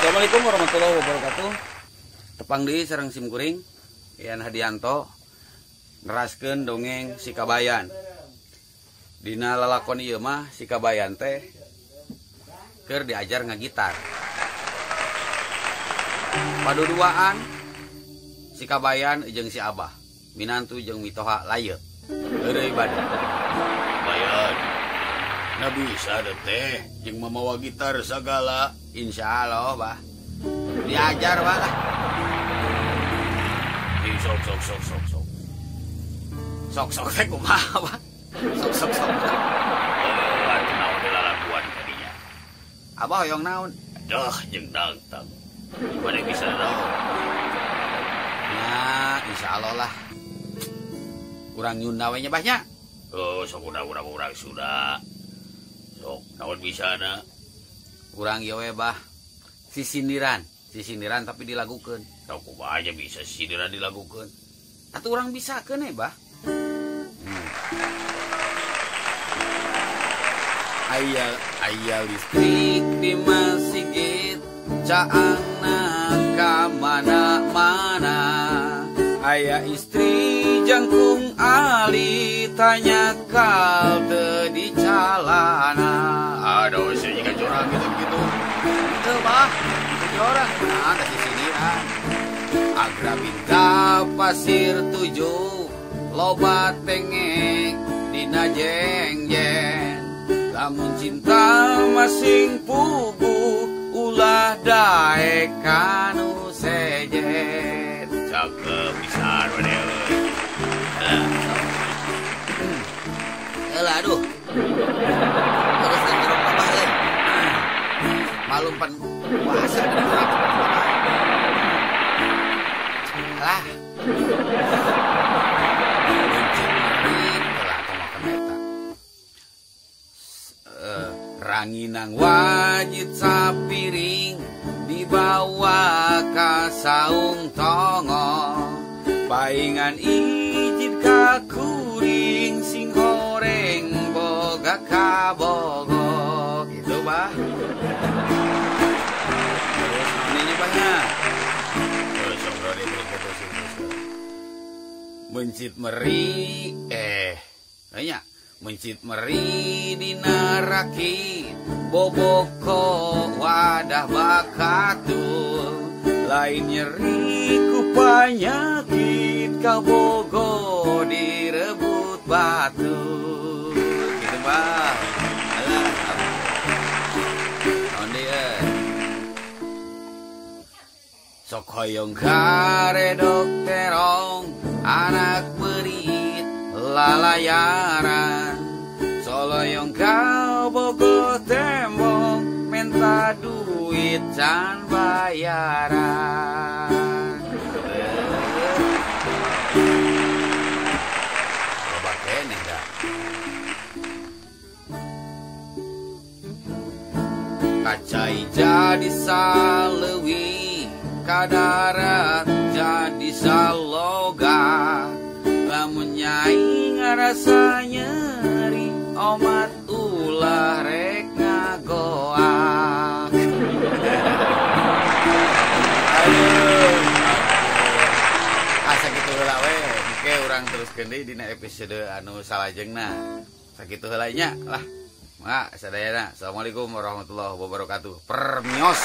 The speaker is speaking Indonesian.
Assalamualaikum warahmatullahi wabarakatuh. Tepang deui sareng simkuring Ian Hadianto neraskeun dongeng si Kabayan. Dina lalakon ieu mah si Kabayan teh keur diajar ngagitar. Paduduaan si Kabayan jeung si Abah, minantu jeung mitoha layeuk. Eureui bade. Bayan, na bisa teh jeung mamawa gitar sagala. Insyaallah, Bah. Diajar, Bah. Sok. Sok teh kumaha, Bah? Sok. Atuh naon lalakuan kadinya. Abah hoyong naon? Dah jeung dangtang. Gimana bisa naon? Nah, insyaallah lah. Urang nyunda we nya, Bahnya. Oh, sok urang sudah. Sok, naon bisana? Urang ieu we, Bah. Sisindiran tapi dilagukeun. Tau kumaha aja bisa sindiran dilagukeun. Atuh urang bisakeun Bah. Aya listrik di masjid, caangna ka mana-mana. Aya istri jangkung ali, tanya kal teu di calana. Aduh, saya juga curang gitu. Teu Bah, jadi orang nah ada sisindiran. Agra binta pasir 7, loba tengek dina jengjen. Lamun cinta masing pugu, ulah daek kanu sejet. Cakep pisan we euy. Elah aduh. Terus ngerok Abah euy. Malum pan puasa lah. Ranginang wajib sapiring dibawa ka saung tongo. Paingan ijid ka kuring sing horeng boga kabogo. Gitu Bah. Terus ini Bahnya. Sok rode berikut sih. Mencit meri nya mencit meri dina rakit boboko wadah bakatul. Lain nyeri ku panyakit kabogo direbut batu. Gitu Bah. Alah onde sok hoyong karedok terong anak berit lalayaran. Soloyong kau bogo tembong minta duit can bayaran. Coba keneh dah. Kacai jadi salewi, kadarat jadi saloga. Lamun nyai ngarasa nyeri, omat ulah rek ngagoak. Aduh. Asa kitu heula we, engke urang teruskeun deui dina episode anu salajengna. Sakitu heula nya lah. Mak sadayana. Assalamualaikum warahmatullahi wabarakatuh. Permios.